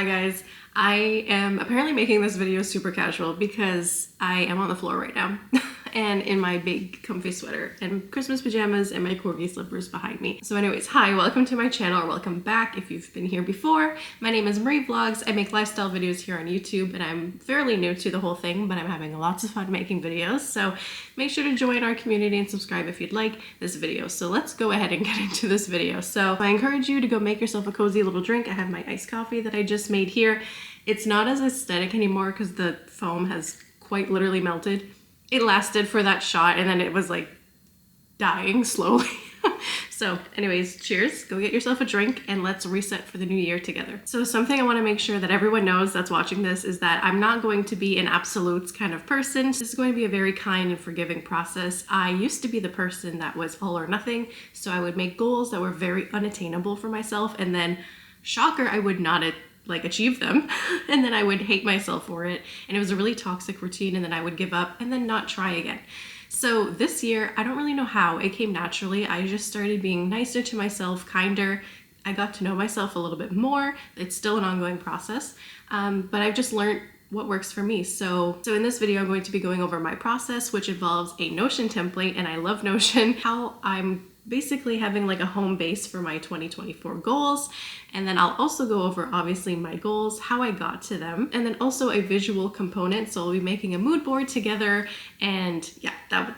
Hi guys, I am apparently making this video super casual because I am on the floor right now and in my big comfy sweater and Christmas pajamas and my corgi slippers behind me. So anyways, hi, welcome to my channel, or welcome back if you've been here before. My name is Marie Vlogs. I make lifestyle videos here on YouTube and I'm fairly new to the whole thing, but I'm having lots of fun making videos. So make sure to join our community and subscribe if you'd like this video. So let's go ahead and get into this video. So I encourage you to go make yourself a cozy little drink. I have my iced coffee that I just made here. It's not as aesthetic anymore because the foam has quite literally melted. It lasted for that shot and then it was like dying slowly. So anyways, cheers, go get yourself a drink and let's reset for the new year together. So something I want to make sure that everyone knows that's watching this is that I'm not going to be an absolutes kind of person. This is going to be a very kind and forgiving process. I used to be the person that was all or nothing. So I would make goals that were very unattainable for myself and then, shocker, I would not achieve them and then I would hate myself for it, and it was a really toxic routine, and then I would give up and then not try again. So this year, I don't really know how, it came naturally. I just started being nicer to myself, kinder. I got to know myself a little bit more. It's still an ongoing process, but I've just learned what works for me. So in this video, I'm going to be going over my process, which involves a Notion template, and I love Notion, how I'm basically having like a home base for my 2024 goals. And then I'll also go over obviously my goals, how I got to them, and then also a visual component. So we'll be making a mood board together. And yeah,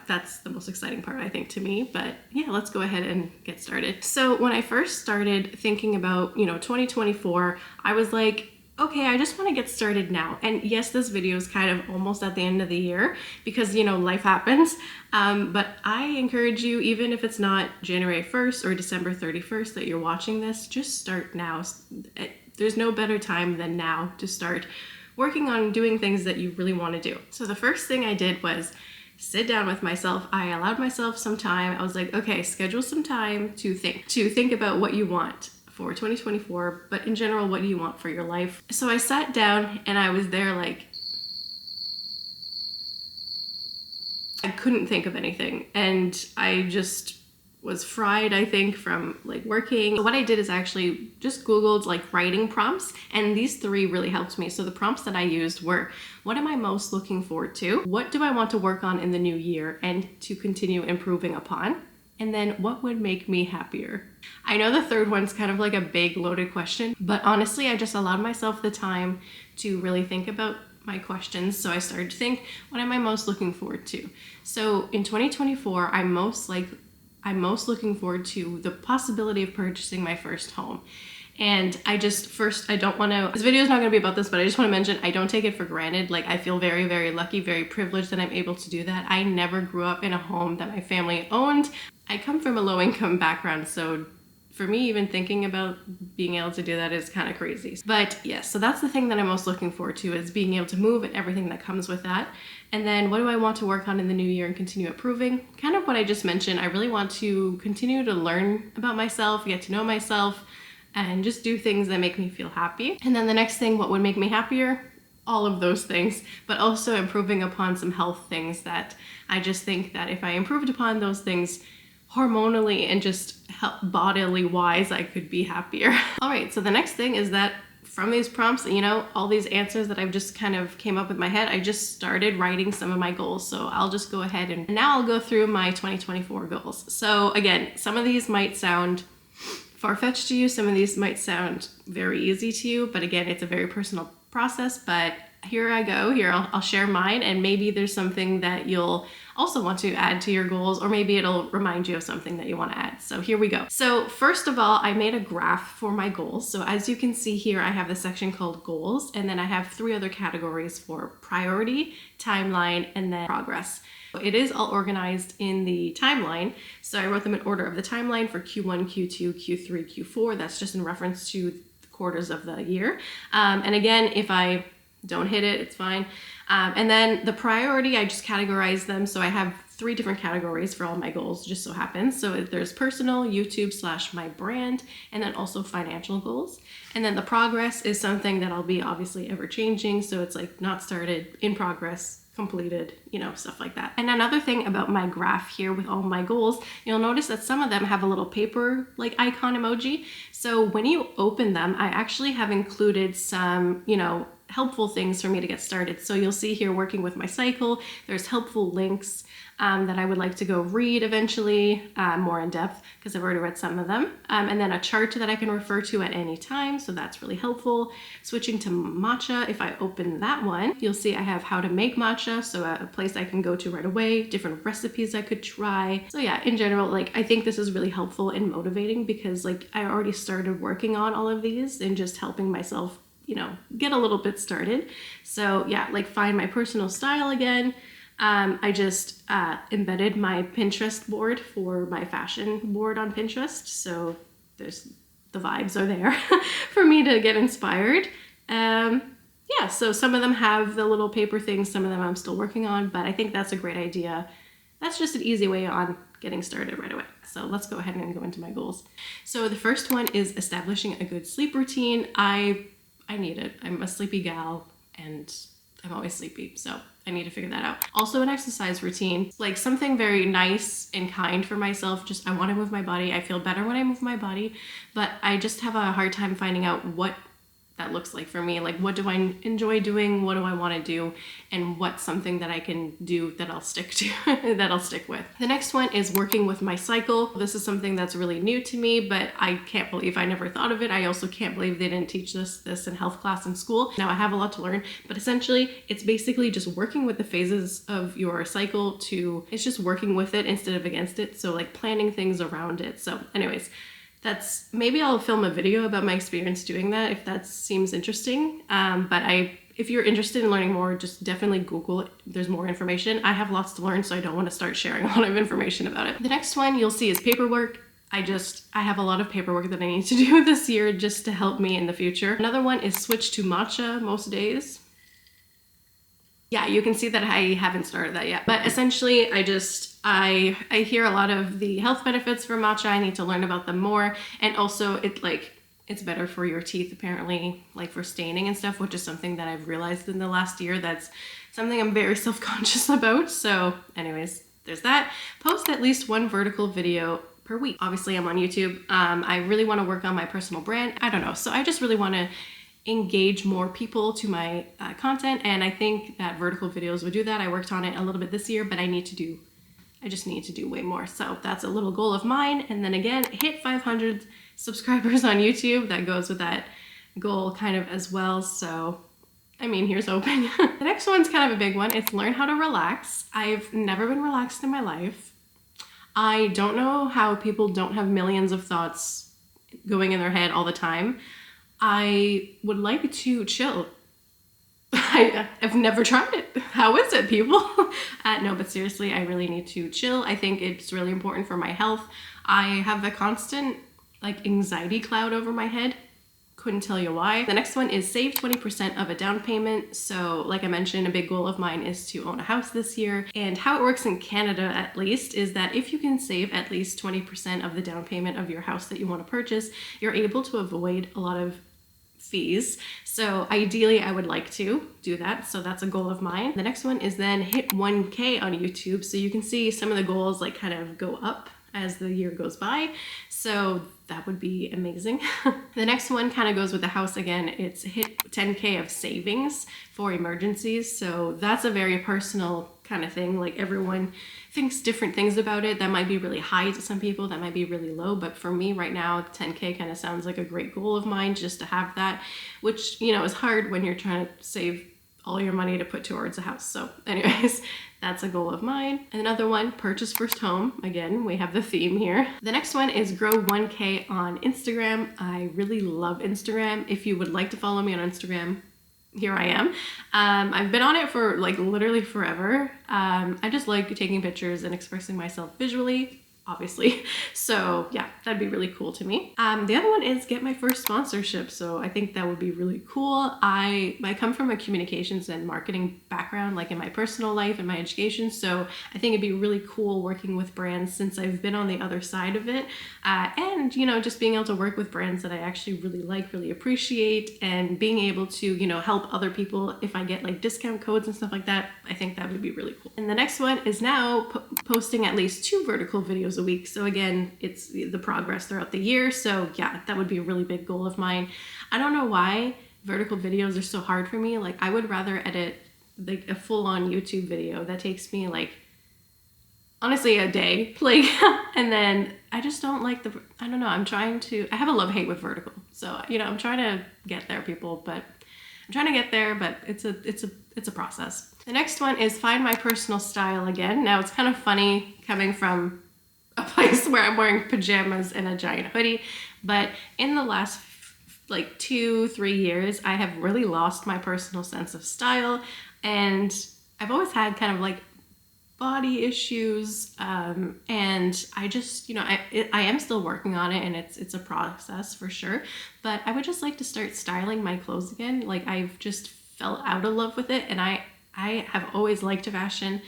that's the most exciting part, I think, to me. But yeah, let's go ahead and get started. So when I first started thinking about, 2024, I was like, okay, I just want to get started now. And yes, this video is kind of almost at the end of the year because, life happens. But I encourage you, even if it's not January 1st or December 31st that you're watching this, just start now. There's no better time than now to start working on doing things that you really want to do. So the first thing I did was sit down with myself. I allowed myself some time. I was like, okay, schedule some time to think about what you want for 2024, but in general, what do you want for your life? So I sat down and I was there like, I couldn't think of anything. And I just was fried, I think, from working. So what I did is I actually just Googled writing prompts, and these three really helped me. So the prompts that I used were, what am I most looking forward to? What do I want to work on in the new year and to continue improving upon? And then what would make me happier? I know the third one's kind of like a big loaded question, but honestly, I just allowed myself the time to really think about my questions. So I started to think, what am I most looking forward to? So in 2024, I'm most looking forward to the possibility of purchasing my first home. And I don't want to, this video is not going to be about this, but I just want to mention, I don't take it for granted. I feel very, very lucky, very privileged that I'm able to do that. I never grew up in a home that my family owned. I come from a low-income background, so for me, even thinking about being able to do that is kind of crazy. But yes, so that's the thing that I'm most looking forward to, is being able to move and everything that comes with that. And then what do I want to work on in the new year and continue improving? Kind of what I just mentioned. I really want to continue to learn about myself, get to know myself, and just do things that make me feel happy. And then the next thing, what would make me happier? All of those things, but also improving upon some health things that I just think that if I improved upon those things hormonally and just bodily wise, I could be happier. All right, so the next thing is that from these prompts, all these answers that I've just kind of came up with my head, I just started writing some of my goals. So I'll just go ahead and now I'll go through my 2024 goals. So again, some of these might sound far-fetched to you, some of these might sound very easy to you, but again, it's a very personal process. But here I go. I'll share mine, and maybe there's something that you'll also want to add to your goals, or maybe it'll remind you of something that you want to add. So here we go. So first of all, I made a graph for my goals. So as you can see here, I have the section called goals, and then I have three other categories for priority, timeline, and then progress. It is all organized in the timeline. So I wrote them in order of the timeline for Q1, Q2, Q3, Q4. That's just in reference to the quarters of the year. And again, if I don't hit it, it's fine. And then the priority, I just categorize them. So I have three different categories for all my goals, just so happens. So there's personal, YouTube / my brand, and then also financial goals. And then the progress is something that I'll be obviously ever changing. So it's not started, in progress, completed, you know, stuff like that. And another thing about my graph here with all my goals, you'll notice that some of them have a little paper like icon emoji. So when you open them, I actually have included some, you know, helpful things for me to get started. So you'll see here working with my cycle, there's helpful links that I would like to go read eventually, more in depth, because I've already read some of them. And then a chart that I can refer to at any time, so that's really helpful. Switching to matcha, if I open that one, you'll see I have how to make matcha, so a place I can go to right away, different recipes I could try. So yeah, in general, like I think this is really helpful and motivating because like I already started working on all of these and just helping myself, you know, get a little bit started. So yeah, like find my personal style again. I just embedded my Pinterest board for my fashion board on Pinterest. So the vibes are there for me to get inspired. Yeah, so some of them have the little paper things, some of them I'm still working on, but I think that's a great idea. That's just an easy way on getting started right away. So let's go ahead and go into my goals. So the first one is establishing a good sleep routine. I need it. I'm a sleepy gal and I'm always sleepy, so I need to figure that out. Also an exercise routine, like something very nice and kind for myself. Just I want to move my body. I feel better when I move my body, but I just have a hard time finding out what that looks like for me. Like what do I enjoy doing? What do I want to do? And what's something that I can do that I'll stick to, that I'll stick with. The next one is working with my cycle. This is something that's really new to me, but I can't believe I never thought of it. I also can't believe they didn't teach this in health class in school. Now I have a lot to learn, but essentially it's basically just working with the phases of your cycle it's just working with it instead of against it. So like planning things around it. So anyways, maybe I'll film a video about my experience doing that if that seems interesting. But if you're interested in learning more, just definitely Google it. There's more information. I have lots to learn, so I don't want to start sharing a lot of information about it. The next one you'll see is paperwork. I have a lot of paperwork that I need to do this year just to help me in the future. Another one is switch to matcha most days. Yeah, you can see that I haven't started that yet. But essentially, I hear a lot of the health benefits for matcha. I need to learn about them more. And also it's better for your teeth apparently, like for staining and stuff, which is something that I've realized in the last year. That's something I'm very self-conscious about. So anyways, there's that. Post at least one vertical video per week. Obviously I'm on YouTube. I really want to work on my personal brand. I don't know. So I just really want to engage more people to my content, and I think that vertical videos would do that. I worked on it a little bit this year, but I just need to do way more. So that's a little goal of mine. And then again, hit 500 subscribers on YouTube. That goes with that goal kind of as well. So I mean, here's hoping. The next one's kind of a big one. It's learn how to relax. I've never been relaxed in my life. I don't know how people don't have millions of thoughts going in their head all the time. I would like to chill. I've never tried it. How is it, people? No, but seriously, I really need to chill. I think it's really important for my health. I have a constant anxiety cloud over my head. Couldn't tell you why. The next one is save 20% of a down payment. So like I mentioned, a big goal of mine is to own a house this year. And how it works in Canada, at least, is that if you can save at least 20% of the down payment of your house that you want to purchase, you're able to avoid a lot of fees. So ideally I would like to do that. So that's a goal of mine. The next one is then hit 1K on YouTube. So you can see some of the goals kind of go up as the year goes by. So that would be amazing. The next one kind of goes with the house again. It's hit 10K of savings for emergencies. So that's a very personal kind of thing. Like everyone thinks different things about it. That might be really high to some people, that might be really low. But for me right now, 10K kind of sounds like a great goal of mine, just to have that, which, is hard when you're trying to save all your money to put towards a house. So anyways, that's a goal of mine. Another one, purchase first home. Again, we have the theme here. The next one is grow 1K on Instagram. I really love Instagram. If you would like to follow me on Instagram, here I am. I've been on it for literally forever. I just like taking pictures and expressing myself visually. obviously. So yeah, that'd be really cool to me. The other one is get my first sponsorship. So I think that would be really cool. I come from a communications and marketing background, like in my personal life and my education. So I think it'd be really cool working with brands since I've been on the other side of it. And, you know, just being able to work with brands that I actually really like, really appreciate, and being able to, you know, help other people if I get like discount codes and stuff like that. I think that would be really cool. And the next one is now posting at least 2 vertical videos a week. So again, it's the progress throughout the year. So yeah, that would be a really big goal of mine. I don't know why vertical videos are so hard for me. Like I would rather edit like a full-on YouTube video that takes me like honestly a day, like, and then I just don't like I don't know, I have a love-hate with vertical. So, you know, I'm trying to get there, people, but I'm trying to get there, but it's a process. The next one is find my personal style again. Now it's kind of funny coming from a place where I'm wearing pajamas and a giant hoodie, but in the last like 2-3 years, I have really lost my personal sense of style, and I've always had kind of like body issues, and I just, you know, I am still working on it, and it's a process for sure, but I would just like to start styling my clothes again. Like I've just fell out of love with it, and I have always liked fashion.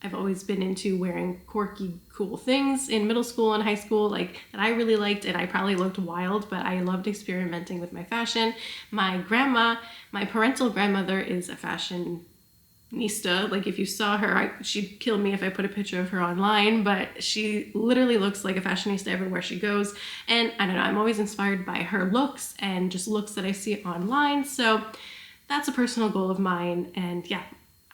I've always been into wearing quirky, cool things in middle school and high school, like that I really liked, and I probably looked wild, but I loved experimenting with my fashion. My parental grandmother is a fashionista. Like if you saw her, she'd kill me if I put a picture of her online, but she literally looks like a fashionista everywhere she goes. And I don't know, I'm always inspired by her looks and just looks that I see online. So that's a personal goal of mine. And yeah,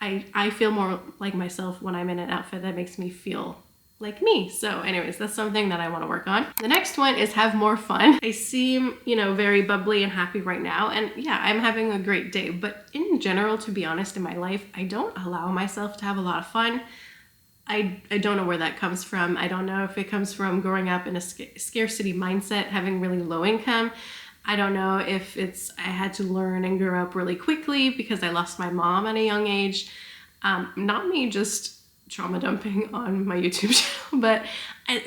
I feel more like myself when I'm in an outfit that makes me feel like me. So anyways, that's something that I want to work on. The next one is have more fun. I seem, you know, very bubbly and happy right now. And yeah, I'm having a great day. But in general, to be honest, in my life, I don't allow myself to have a lot of fun. I don't know where that comes from. I don't know if it comes from growing up in a scarcity mindset, having really low income. I don't know if I had to learn and grow up really quickly because I lost my mom at a young age. Not me just trauma dumping on my YouTube channel, but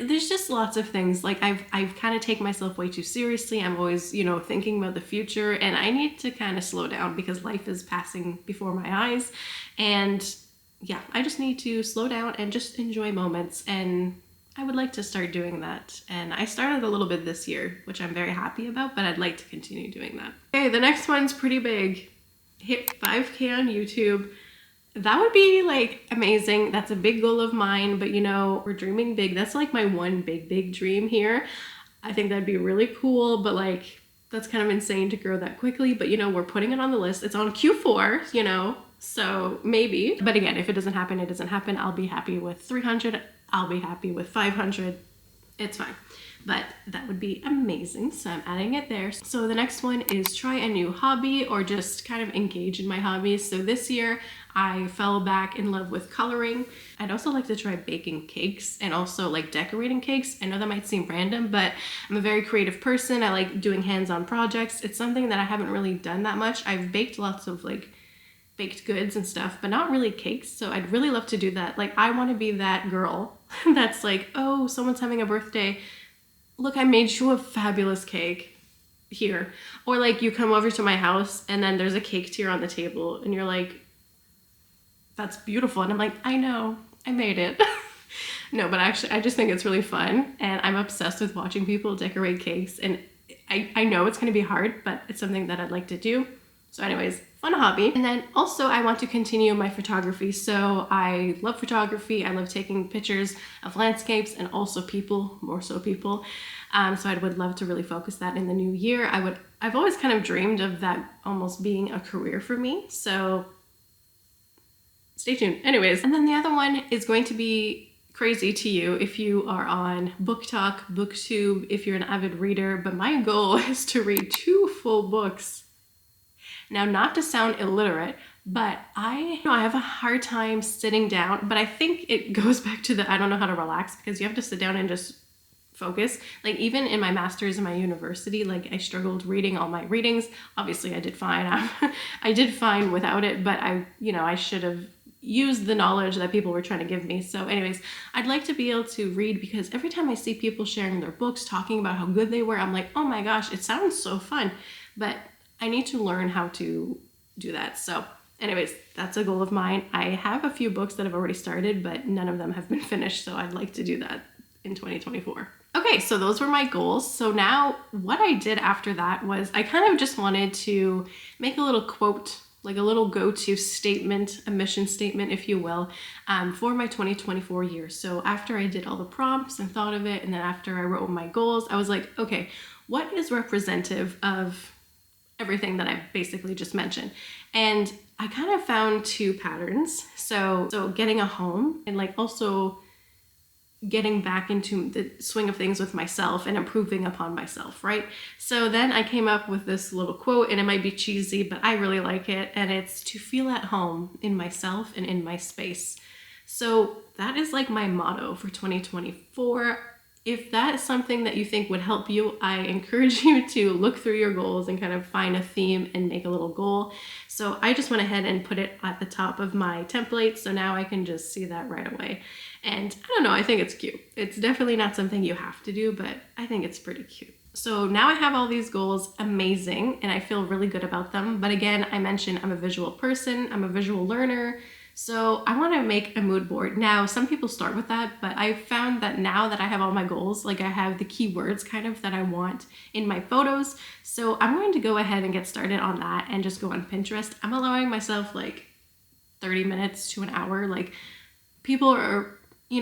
there's just lots of things. Like I've kind of taken myself way too seriously. I'm always, you know, thinking about the future, and I need to kind of slow down because life is passing before my eyes. And yeah, I just need to slow down and just enjoy moments, and I would like to start doing that. And I started a little bit this year, which I'm very happy about, but I'd like to continue doing that. Okay, the next one's pretty big. Hit 5K on YouTube. That would be like amazing. That's a big goal of mine, but you know, we're dreaming big. That's like my one big dream here. I think that'd be really cool, but like, that's kind of insane to grow that quickly. But you know, we're putting it on the list. It's on Q4, you know, so maybe. But again, if it doesn't happen, it doesn't happen. I'll be happy with 300. I'll be happy with 500. It's fine. But that would be amazing. So I'm adding it there. So the next one is try a new hobby or just kind of engage in my hobbies. So this year I fell back in love with coloring. I'd also like to try baking cakes and also like decorating cakes. I know that might seem random, but I'm a very creative person. I like doing hands-on projects. It's something that I haven't really done that much. I've baked lots of like baked goods and stuff, but not really cakes. So I'd really love to do that. Like I want to be that girl that's like, oh, someone's having a birthday. Look, I made you a fabulous cake here. Or like you come over to my house and then there's a cake tier on the table and you're like, that's beautiful. And I'm like, I know, I made it. No, but actually I just think it's really fun, and I'm obsessed with watching people decorate cakes, and I know it's gonna be hard, but it's something that I'd like to do. So anyways, fun hobby. And then also I want to continue my photography. So I love photography. I love taking pictures of landscapes and also people, more so people. So I would love to really focus that in the new year. I've always kind of dreamed of that almost being a career for me. So stay tuned. Anyways, and then the other one is going to be crazy to you if you are on BookTok, BookTube, if you're an avid reader, but my goal is to read 2 full books. Now, not to sound illiterate, but I have a hard time sitting down, but I think it goes back to I don't know how to relax, because you have to sit down and just focus. Like even in my master's in my university, like I struggled reading all my readings. Obviously I did fine. I did fine without it, but I should have use the knowledge that people were trying to give me. So anyways, I'd like to be able to read, because every time I see people sharing their books, talking about how good they were, I'm like, oh my gosh, it sounds so fun. But I need to learn how to do that. So anyways, that's a goal of mine. I have a few books that I've already started, but none of them have been finished. So I'd like to do that in 2024. Okay, so those were my goals. So now what I did after that was I kind of just wanted to make a little quote, like a little go-to statement, a mission statement, if you will, for my 2024 year. So after I did all the prompts and thought of it, and then after I wrote my goals, I was like, okay, what is representative of everything that I basically just mentioned? And I kind of found two patterns. So getting a home, and like also getting back into the swing of things with myself and improving upon myself, right? So then I came up with this little quote, and it might be cheesy, but I really like it. And it's to feel at home in myself and in my space. So that is like my motto for 2024. If that is something that you think would help you, I encourage you to look through your goals and kind of find a theme and make a little goal. So I just went ahead and put it at the top of my template, so now I can just see that right away. And I don't know, I think it's cute. It's definitely not something you have to do, but I think it's pretty cute. So now I have all these goals, amazing, and I feel really good about them. But again, I mentioned I'm a visual person, I'm a visual learner. So I want to make a mood board. Now, some people start with that, but I found that now that I have all my goals, like I have the keywords kind of that I want in my photos. So I'm going to go ahead and get started on that and just go on Pinterest. I'm allowing myself like 30 minutes to an hour. Like people are,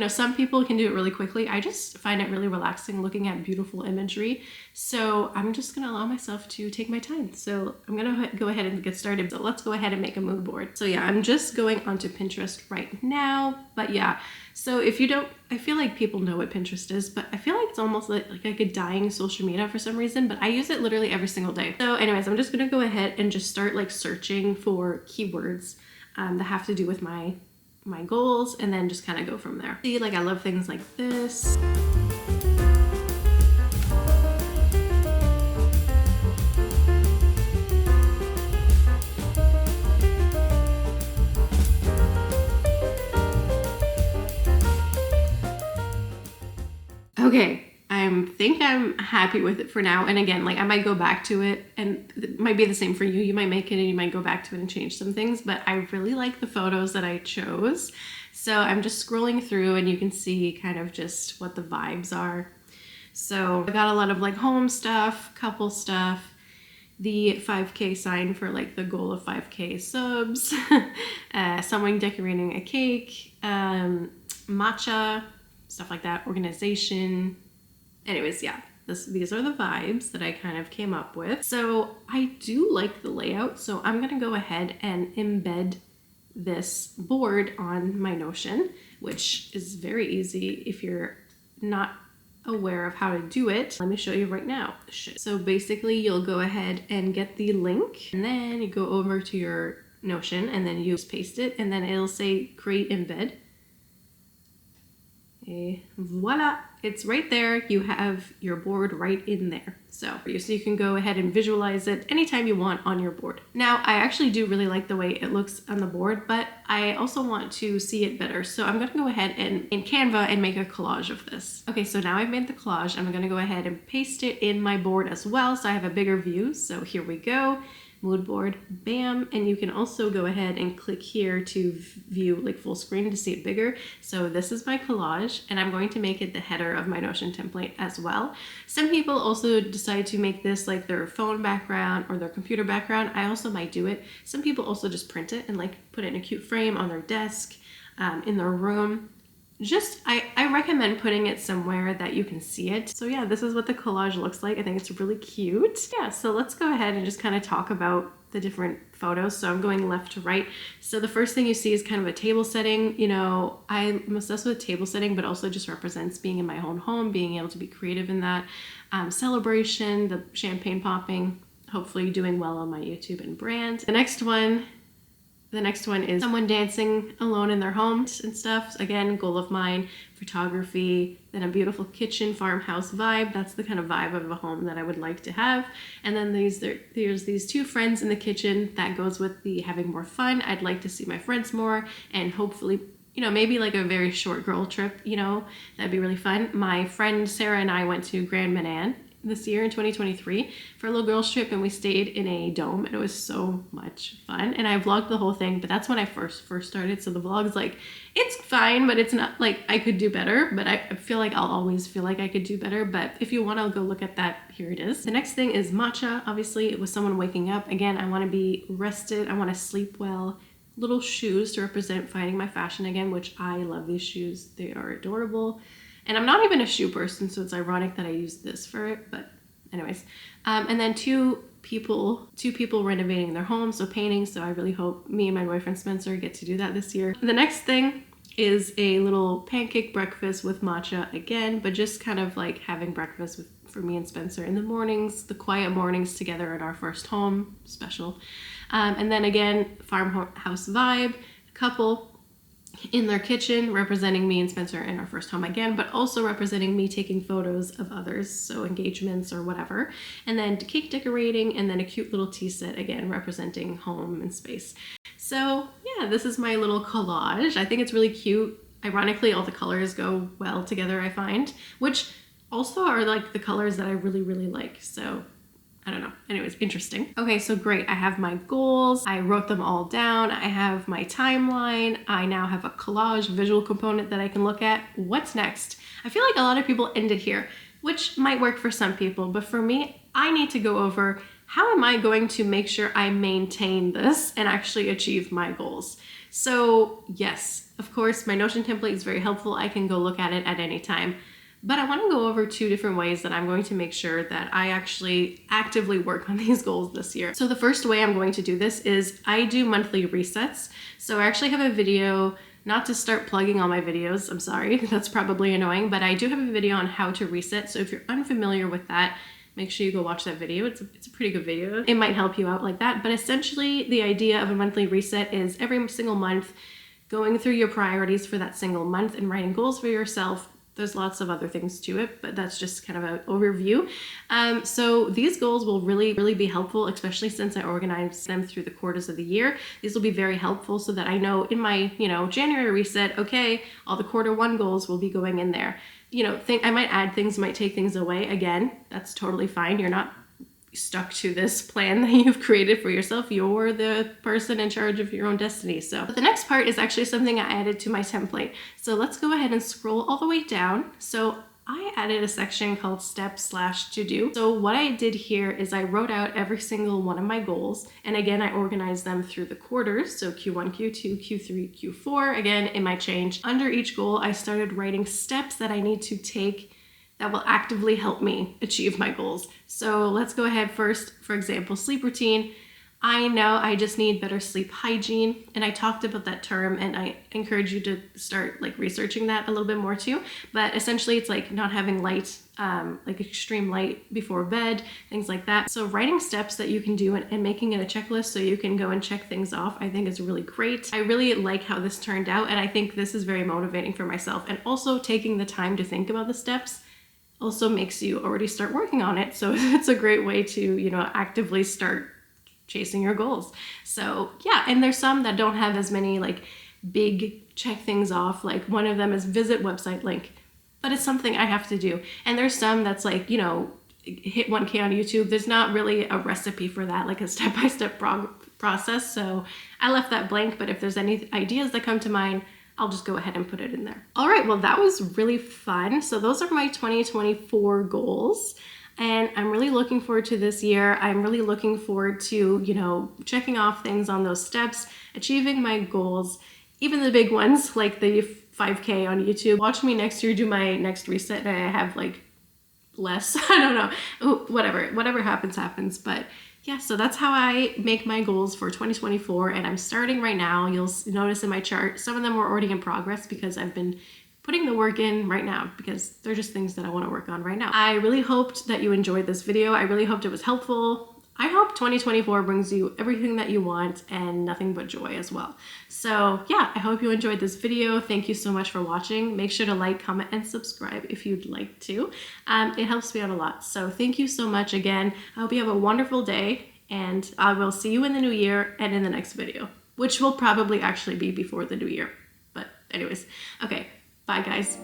some people can do it really quickly. I just find it really relaxing looking at beautiful imagery. So I'm just gonna allow myself to take my time. So I'm gonna go ahead and get started. So let's go ahead and make a mood board. So yeah, I'm just going onto Pinterest right now. But yeah, so if you don't, I feel like people know what Pinterest is, but I feel like it's almost like a dying social media for some reason, but I use it literally every single day. So anyways, I'm just gonna go ahead and just start like searching for keywords that have to do with my goals, and then just kind of go from there. See, like I love things like this. Okay, I think I'm happy with it for now. And again, like I might go back to it, and it might be the same for you. You might make it and you might go back to it and change some things, but I really like the photos that I chose. So I'm just scrolling through and you can see kind of just what the vibes are. So I got a lot of like home stuff, couple stuff, the 5K sign for like the goal of 5K subs, someone decorating a cake, matcha, stuff like that, organization. Anyways, yeah, these are the vibes that I kind of came up with. So I do like the layout, so I'm gonna go ahead and embed this board on my Notion, which is very easy if you're not aware of how to do it. Let me show you right now. So basically you'll go ahead and get the link, and then you go over to your Notion, and then you just paste it, and then it'll say create embed. Okay, voila, it's right there. You have your board right in there. So you can go ahead and visualize it anytime you want on your board. Now, I actually do really like the way it looks on the board, but I also want to see it better. So I'm gonna go ahead and in Canva and make a collage of this. Okay, so now I've made the collage. I'm gonna go ahead and paste it in my board as well, so I have a bigger view. So here we go. Mood board, bam. And you can also go ahead and click here to view like full screen to see it bigger. So this is my collage, and I'm going to make it the header of my Notion template as well. Some people also decide to make this like their phone background or their computer background. I also might do it. Some people also just print it and like put it in a cute frame on their desk, in their room. I recommend putting it somewhere that you can see it. So yeah, this is what the collage looks like. I think it's really cute. Yeah, so let's go ahead and just kind of talk about the different photos. So I'm going left to right. So the first thing you see is kind of a table setting. I'm obsessed with table setting, but also just represents being in my own home, being able to be creative in that. Celebration, the champagne popping, hopefully doing well on my YouTube and brand. The next one, The next one is someone dancing alone in their homes and stuff. Again, goal of mine, photography, then a beautiful kitchen farmhouse vibe. That's the kind of vibe of a home that I would like to have. And then there's these two friends in the kitchen. That goes with the having more fun. I'd like to see my friends more and hopefully, you know, maybe like a very short girl trip, you know, that'd be really fun. My friend Sarah and I went to Grand Manan this year in 2023 for a little girls trip, and we stayed in a dome, and it was so much fun. And I vlogged the whole thing, but that's when I first started, so the vlog's like, it's fine, but it's not like I could do better. But I feel like I'll always feel like I could do better. But if you want to go look at that, here it is. The next thing is matcha. Obviously it was someone waking up. Again, I want to be rested, I want to sleep well. Little shoes to represent finding my fashion again, which I love these shoes, they are adorable. And I'm not even a shoe person, so it's ironic that I used this for it, but anyways. And then two people renovating their home, so painting, so I really hope me and my boyfriend Spencer get to do that this year. The next thing is a little pancake breakfast with matcha again, but just kind of like having breakfast for me and Spencer in the mornings, the quiet mornings together in our first home, special. And then again, farmhouse vibe, couple in their kitchen representing me and Spencer in our first home again, but also representing me taking photos of others, so engagements or whatever. And then cake decorating, and then a cute little tea set again representing home and space. So yeah, this is my little collage. I think it's really cute. Ironically, all the colors go well together, I find, which also are like the colors that I really, really like. So I don't know. Anyways, interesting. Okay, so great. I have my goals. I wrote them all down. I have my timeline. I now have a collage visual component that I can look at. What's next? I feel like a lot of people end it here, which might work for some people, but for me, I need to go over how am I going to make sure I maintain this and actually achieve my goals. So yes, of course, my Notion template is very helpful. I can go look at it at any time. But I want to go over 2 different ways that I'm going to make sure that I actually actively work on these goals this year. So the first way I'm going to do this is I do monthly resets. So I actually have a video, not to start plugging all my videos, I'm sorry, that's probably annoying, but I do have a video on how to reset. So if you're unfamiliar with that, make sure you go watch that video. It's a pretty good video. It might help you out like that. But essentially the idea of a monthly reset is every single month going through your priorities for that single month and writing goals for yourself. There's lots of other things to it, but that's just kind of an overview. So these goals will really, really be helpful, especially since I organize them through the quarters of the year. These will be very helpful so that I know in my, January reset, okay, all the Q1 goals will be going in there. I might add things, might take things away. Again, that's totally fine. You're not stuck to this plan that you've created for yourself. You're the person in charge of your own destiny. So the next part is actually something I added to my template. So let's go ahead and scroll all the way down. So I added a section called steps/to-do. So what I did here is I wrote out every single one of my goals. And again, I organized them through the quarters. So Q1, Q2, Q3, Q4. Again, it might change. Under each goal, I started writing steps that I need to take that will actively help me achieve my goals. So let's go ahead first. For example, sleep routine. I know I just need better sleep hygiene, and I talked about that term, and I encourage you to start researching that a little bit more too. But essentially it's like not having light, like extreme light before bed, things like that. So writing steps that you can do and making it a checklist so you can go and check things off, I think is really great. I really like how this turned out, and I think this is very motivating for myself. And also taking the time to think about the steps also makes you already start working on it. So it's a great way to, actively start chasing your goals. So yeah, and there's some that don't have as many big check things off. Like one of them is visit website link, but it's something I have to do. And there's some that's hit 1K on YouTube. There's not really a recipe for that, like a step-by-step process. So I left that blank, but if there's any ideas that come to mind, I'll just go ahead and put it in there. All right, well, that was really fun. So those are my 2024 goals. And I'm really looking forward to this year. I'm really looking forward to, checking off things on those steps, achieving my goals, even the big ones like the 5K on YouTube. Watch me next year do my next reset and I have less, I don't know, whatever happens. But yeah, so that's how I make my goals for 2024, and I'm starting right now. You'll notice in my chart, some of them were already in progress because I've been putting the work in right now because they're just things that I want to work on right now. I really hoped that you enjoyed this video. I really hoped it was helpful. I hope 2024 brings you everything that you want and nothing but joy as well. So yeah, I hope you enjoyed this video. Thank you so much for watching. Make sure to like, comment, and subscribe if you'd like to. It helps me out a lot. So thank you so much again. I hope you have a wonderful day, and I will see you in the new year and in the next video, which will probably actually be before the new year. But anyways, okay, bye guys.